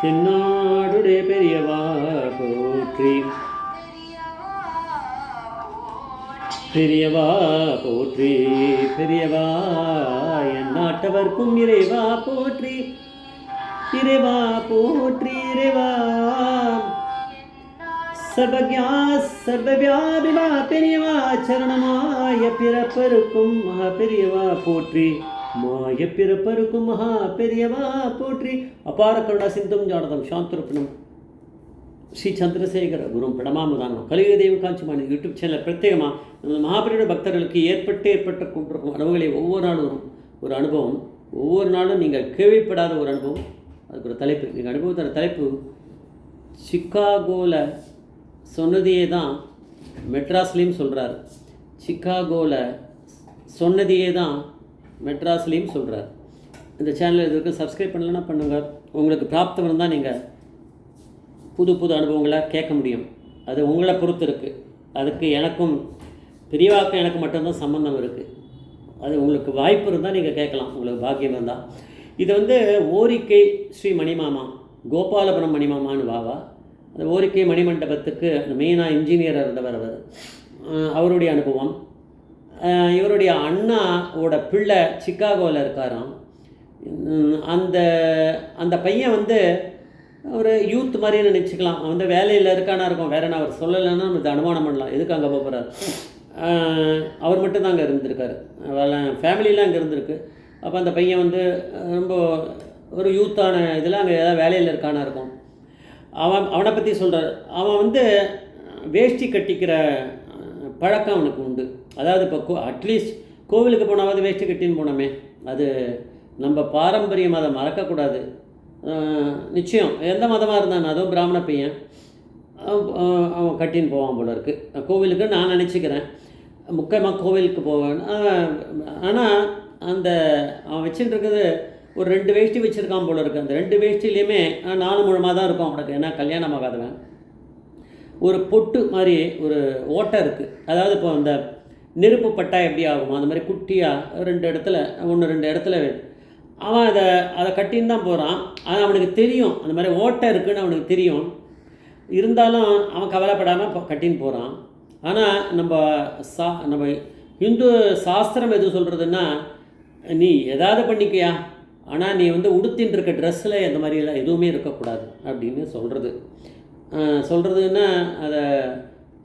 தென்னாடுடைய பெரியவா போற்றி, பெரியவா போற்றி, பெரியவா என் நாட்டவர்க்கும் இறைவா போற்றி, இறைவா போற்றி, இறைவா சர்வஜா சர்வவியாபிவா பெரியவா சரணமாய பிறப்பருக்கும் மகா பெரியவா போற்றி, மாய பிறப்பருக்கும் மகா பெரியவா போற்றி. அபார கருணா சிந்தும் ஜானதம் சாந்தரூபணம் ஸ்ரீ சந்திரசேகர குரும் பிரணமாமுதானம் கலியுக காஞ்சிமானி யூடியூப் சேனல் பிரத்யேகமாக நமது மகாபெரிய பக்தர்களுக்கு ஏற்பட்ட கொண்டிருக்கும் அனுபவங்களை ஒவ்வொரு நாளும் ஒரு அனுபவம், ஒவ்வொரு நாளும் நீங்கள் கேள்விப்படாத ஒரு அனுபவம். அதுக்கு ஒரு தலைப்பு, நீங்கள் அனுபவத்தோட தலைப்பு சிக்காகோவில் சொன்னதையே தான் மெட்ராஸ்லேயும் சொல்கிறார். சிக்காகோவில் சொன்னதையே தான் மெட்ராஸ்லேயும் சொல்கிறார். இந்த சேனலில் இதுக்கு சப்ஸ்கிரைப் பண்ணலன்னா பண்ணுங்கள். உங்களுக்கு பிராப்தம் இருந்தால் நீங்கள் புது புது அனுபவங்களை கேட்க முடியும். அது உங்களை பொறுத்து இருக்குது. அதுக்கு எனக்கும் பெரியவாக்கும் எனக்கு மட்டும்தான் சம்பந்தம் இருக்குது. அது உங்களுக்கு வாய்ப்பு இருந்தால் நீங்கள் கேட்கலாம், உங்களுக்கு பாக்கியம் இருந்தால். இது ஓரிக்கை ஸ்ரீ மணிமாமா, கோபாலபுரம் மணிமாமான்னு வாவா. அந்த ஓரிக்கை மணிமண்டபத்துக்கு அந்த மெயினாக இன்ஜினியராக இருந்தவர் அவர். அவருடைய அனுபவம். இவருடைய அண்ணாவோட பிள்ளை சிக்காகோவில் இருக்காராம். அந்த அந்த பையன் ஒரு யூத் மாதிரி நினச்சிக்கலாம். அவன் வேலையில் இருக்கானா இருக்கும், வேற என்ன அவர் சொல்லலைன்னா நம்ம அனுமானம் பண்ணலாம். எதுக்கு அங்கே போகிறார்? அவர் மட்டும்தான் அங்கே இருந்திருக்காரு, ஃபேமிலியெலாம் அங்கே இருந்திருக்கு. அப்போ அந்த பையன் ரொம்ப ஒரு யூத்தான இதில் அங்கே ஏதாவது வேலையில் இருக்கானா இருக்கும். அவனை பற்றி சொல்கிறார். அவன் வேஷ்டி கட்டிக்கிற பழக்கம் அவனுக்கு உண்டு. அதாவது இப்போ அட்லீஸ்ட் கோவிலுக்கு போனாவது வேஷ்டி கட்டின்னு போனோமே, அது நம்ம பாரம்பரியம், அதை மறக்கக்கூடாது. நிச்சயம் எந்த மதமாக இருந்தான், அதுவும் பிராமண பையன், அவன் கட்டின்னு போவான் போல இருக்குது கோவிலுக்கு நான் நினச்சிக்கிறேன். முக்கியமாக கோவிலுக்கு போவேன். ஆனால் அவன் வச்சுட்டு இருக்குது ஒரு 2 வேஷ்டி வச்சுருக்கான் போல இருக்குது. அந்த 2 வேஷ்டிலையுமே 4 முழமாக தான் இருக்கும் அவனுக்கு, ஏன்னா கல்யாணம் ஆகாதவன். ஒரு பொட்டு மாதிரி ஒரு ஓட்டை இருக்குது. அதாவது இப்போ அந்த நெருப்பு பட்டா எப்படி ஆகும் அந்த மாதிரி குட்டியாக 2 இடத்துல 1-2 இடத்துல அவன் அதை கட்டின்னு தான் போகிறான். ஆனால் அவனுக்கு தெரியும் அந்த மாதிரி ஓட்டை இருக்குதுன்னு அவனுக்கு தெரியும். இருந்தாலும் அவன் கவலைப்படாமல் கட்டின்னு போகிறான். ஆனால் நம்ம இந்து சாஸ்திரம் எது சொல்கிறதுன்னா, நீ எதாவது பண்ணிக்கையா, ஆனால் நீ உடுத்தின்னு இருக்க ட்ரெஸ்ஸில் இந்த மாதிரியெல்லாம் எதுவுமே இருக்கக்கூடாது அப்படின்னு சொல்கிறதுன்னா அதை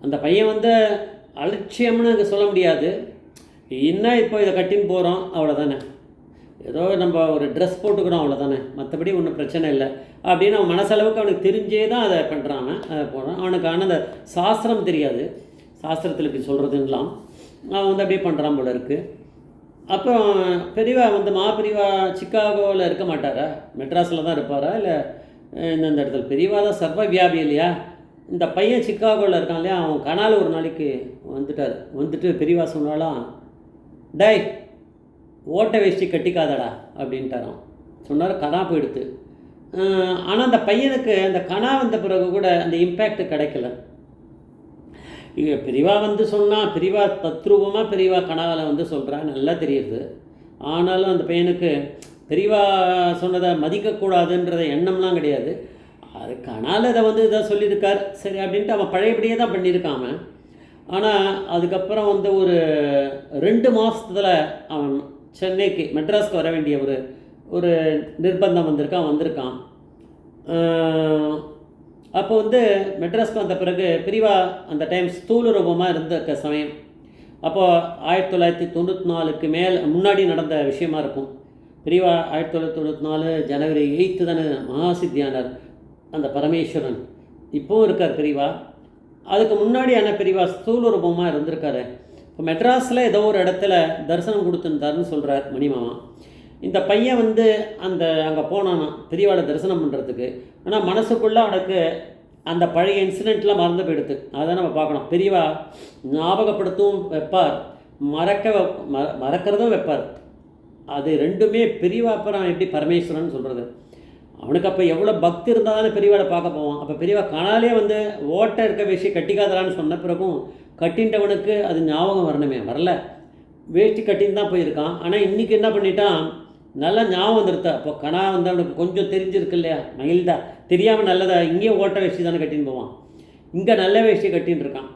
அந்த பையன் அலட்சியம்னு அங்கே சொல்ல முடியாது. இன்னும் இப்போ இதை கட்டின்னு போகிறோம் அவ்வளோதானே, ஏதோ நம்ம ஒரு ட்ரெஸ் போட்டுக்கிறோம் அவ்வளோதானே, மற்றபடி ஒன்றும் பிரச்சனை இல்லை அப்படின்னு அவன் மனசளவுக்கு அவனுக்கு தெரிஞ்சே தான் அதை பண்ணுறான். அதை போகிறான். அவனுக்கு ஆனால் அந்த சாஸ்திரம் தெரியாது, சாஸ்திரத்தில் இப்படி சொல்கிறதுலாம் அவன் அப்படியே பண்ணுறான் போல இருக்குது. அப்புறம் பெரியவா மாபெரியவா சிக்காகோவில் இருக்க மாட்டாரா, மெட்ராஸில் தான் இருப்பாரா, இல்லை இந்த இடத்துல பெரியவா தான் சர்வ வியாபி இல்லையா. இந்த பையன் சிக்காகோவில் இருக்கான் இல்லையா, அவன் கனால ஒரு நாளைக்கு வந்துட்டு பெரியவா சொன்னாலாம், டை ஓட்டை வேஷ்டி கட்டிக்காதடா அப்படின்ட்டாரான். சொன்னார், கனா போயிடுத்து. ஆனால் அந்த பையனுக்கு அந்த கனா வந்த பிறகு கூட அந்த இம்பேக்ட் கிடைக்கல. பெரியவா சொன்னால் பெரியவா தத்ரூபமாக பெரியவா கனாவில் சொல்கிறான், நல்லா தெரியுது. ஆனாலும் அந்த பையனுக்கு பெரியவா சொன்னதை மதிக்கக்கூடாதுன்றத எண்ணம்லாம் கிடையாது. அது கனால அதை இதை சொல்லியிருக்கார் சரி அப்படின்ட்டு அவன் பழையபடியே தான் பண்ணியிருக்காம. ஆனால் அதுக்கப்புறம் ஒரு 2 மாதத்தில் அவன் சென்னைக்கு மெட்ராஸ்க்கு வர வேண்டிய ஒரு நிர்பந்தம் வந்திருக்கான். அப்போ மெட்ராஸ்க்கு வந்த பிறகு பெரியவா அந்த டைம் ஸ்தூல ரூபமாக இருந்த சமயம். அப்போது 1994க்கு முன்னாடி நடந்த விஷயமா இருக்கும். பெரியவா 1994 ஜனவரி 8 தானே மகாசித்தியானார் அந்த பரமேஸ்வரன். இப்போவும் இருக்கார் பெரியவா. அதுக்கு முன்னாடி பெரியவா ஸ்தூல ரூபமாக இருந்திருக்காரு. இப்போ மெட்ராஸில் ஏதோ ஒரு இடத்துல தரிசனம் கொடுத்துருந்தாருன்னு சொல்கிறார் மணிமாமா. இந்த பையன் அங்கே போனானா பெரியவாளை தரிசனம் பண்ணுறதுக்கு. ஆனால் மனசுக்குள்ளே அவனுக்கு அந்த பழைய இன்சிடெண்ட்லாம் மறந்து போயிடுது. அதை நம்ம பார்க்கணும். பெரியவா ஞாபகப்படுத்தவும் வைப்பார், மறக்கிறதும் வைப்பார். அது ரெண்டுமே பெரியவா. அப்புறம் எப்படி பரமேஸ்வரன் சொல்கிறது, அவனுக்கு அப்போ எவ்வளோ பக்தி இருந்தால் தானே பெரியவாளை பார்க்க போவான். அப்போ பெரியவா கனாலே ஓட்டை இருக்க விஷயம் கட்டிக்காதலான்னு சொன்ன பிறகும் கட்டின்றவனுக்கு அது ஞாபகம் வரணுமே, வரல. வேஷ்டி கட்டின்னு தான் போயிருக்கான். ஆனால் இன்றைக்கி என்ன பண்ணிட்டான், நல்லா ஞாபகம் வந்துருத்தா. அப்போ கணா வந்து அவனுக்கு கொஞ்சம் தெரிஞ்சிருக்கு இல்லையா, மயில்தா தெரியாமல் நல்லதா இங்கேயும் ஓட்ட வேஷ்டி தானே கட்டின்னு போவான், இங்கே நல்ல வேஷ்டி கட்டின்னு இருக்கான்.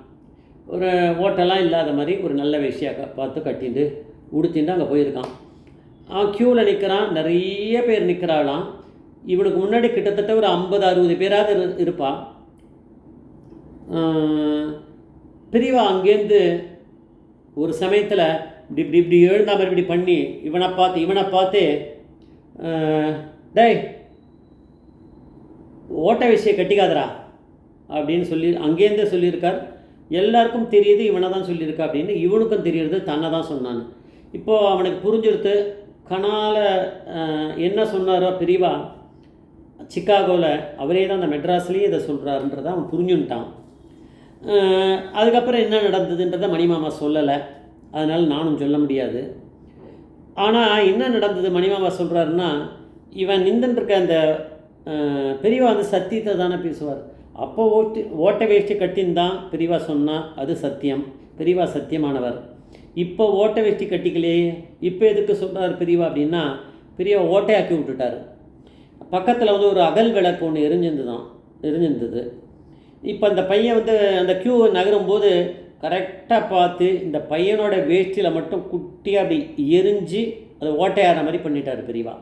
ஒரு ஓட்டெல்லாம் இல்லாத மாதிரி ஒரு நல்ல வேஷ்டியாக பார்த்து கட்டிட்டு உடுத்திட்டு அங்கே போயிருக்கான். அவன் க்யூவில் நிற்கிறான், நிறைய பேர் நிற்கிறாளாம். இவனுக்கு முன்னாடி கிட்டத்தட்ட ஒரு 50-60 பேராவது இருப்பான். பெரியவா அங்கேருந்து ஒரு சமயத்தில் இப்படி இப்படி எழுந்தா மாதிரி இப்படி பண்ணி இவனை பார்த்து டேய் ஓட்ட விஷயம் கட்டிக்காதரா அப்படின்னு சொல்லி அங்கேருந்தே சொல்லியிருக்கார். எல்லாருக்கும் தெரியுது இவனை தான் சொல்லியிருக்கா அப்படின்னு, இவனுக்கும் தெரியுறது தன்னை தான் சொன்னான்னு. இப்போது அவனுக்கு புரிஞ்சிருத்து கனால் என்ன சொன்னாரோ பெரியவா சிக்காகோவில் அவரே தான் அந்த மெட்ராஸ்லேயும் இதை சொல்கிறாருன்றதை அவன் புரிஞ்சுன்ட்டான். அதுக்கப்புறம் என்ன நடந்ததுன்றதை மணிமாமா சொல்லலை, அதனால் நானும் சொல்ல முடியாது. ஆனால் என்ன நடந்தது மணிமாமா சொல்கிறாருன்னா, இவன் நின்றுருக்க அந்த பெரியவா வந்து சத்தியத்தை தானே பேசுவார். அப்போ ஓட்ட வேஷ்டி கட்டின்னு தான் பெரியவா சொன்னால் அது சத்தியம், பெரியவா சத்தியமானவர். இப்போ ஓட்ட வேஷ்டி கட்டிக்கலையே, இப்போ எதுக்கு சொல்கிறார் பெரியவா அப்படின்னா, பெரியவா ஓட்டையாக்கி விட்டுட்டார். பக்கத்தில் வந்து ஒரு அகல் விளக்கு ஒன்று எரிஞ்சிருந்தது. இப்போ அந்த பையன் வந்து அந்த க்யூ நகரும்போது கரெக்டாக பார்த்து இந்த பையனோட வேஷ்டியில் மட்டும் குட்டியாக அப்படி எரிஞ்சு அதை ஓட்டையாகிற மாதிரி பண்ணிட்டார் பெரியவா.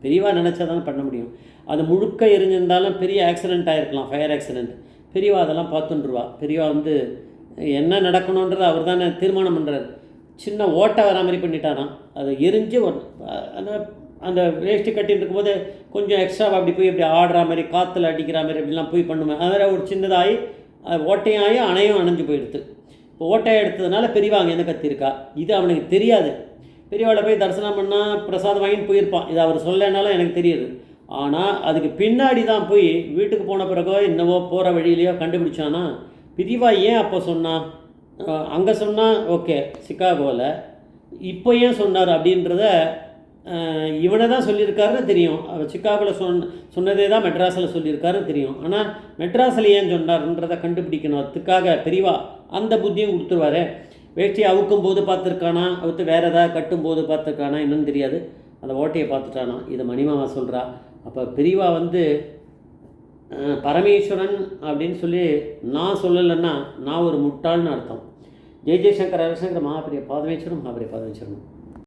பெரியவா நினச்சா தானே பண்ண முடியும். அது முழுக்க எரிஞ்சிருந்தாலும் பெரிய ஆக்சிடெண்ட் ஆகிருக்கலாம், ஃபயர் ஆக்சிடெண்ட். பெரியவா அதெல்லாம் பார்த்துட்டுருவா. பெரியவா வந்து என்ன நடக்கணுன்றது அவர் தானே தீர்மானம் பண்ணுறாரு. சின்ன ஓட்டை வர மாதிரி பண்ணிட்டாராம். அதை எரிஞ்சு அந்த அந்த வேஷ்டி கட்டின்னு இருக்கும்போது கொஞ்சம் எக்ஸ்ட்ராவாக அப்படி போய் அப்படி ஆடுற மாதிரி, காற்றுல அடிக்கிற மாதிரி அப்படிலாம் போய் பண்ணுவேன். அதில் ஒரு சின்னதாகி ஓட்டையாகி அணையும் அணைஞ்சு போயிடுது. இப்போ ஓட்டையை எடுத்ததுனால பெரியவா அங்கேருந்து கத்திருக்கா. இது அவனுக்கு தெரியாது. பெரியவாளை போய் தரிசனம் பண்ணால் பிரசாதம் வாங்கின்னு போயிருப்பான். இது அவர் சொல்லனாலும் எனக்கு தெரியுது. ஆனால் அதுக்கு பின்னாடி தான் போய் வீட்டுக்கு போன பிறகோ என்னவோ போகிற வழியிலையோ கண்டுபிடிச்சானா பெரியவா ஏன் அப்போ சொன்னான், அங்கே சொன்னால் ஓகே சிக்காகோவில், இப்போ ஏன் சொன்னார் அப்படின்றத இவனை தான் சொல்லியிருக்காருன்னு தெரியும். அவர் சிக்காகோவில் சொன்னதே தான் மெட்ராஸில் சொல்லியிருக்காருன்னு தெரியும். ஆனால் மெட்ராஸில் ஏன் சொன்னார்ன்றதை கண்டுபிடிக்கணும். அதுக்காக பெரியவா அந்த புத்தியும் கொடுத்துருவாரு. வேஷ்டியை அவுக்கும் போது பார்த்துருக்கானா, அவுத்து வேறு ஏதாவது கட்டும்போது பார்த்துருக்கானா என்னன்னு தெரியாது, அந்த ஓட்டையை பார்த்துட்டானா. இதை மணிமாமா சொல்கிறா. அப்போ பெரியவா வந்து பரமேஸ்வரன் அப்படின்னு சொல்லி நான் சொல்லலைன்னா நான் ஒரு முட்டாள்னு அர்த்தம். ஜெய் ஜெய்சங்கர் ரவிசங்கர் மகாபிரிய பாதமேஸ்வரம் மகாபிரிய பாதமேஸ்வரம்.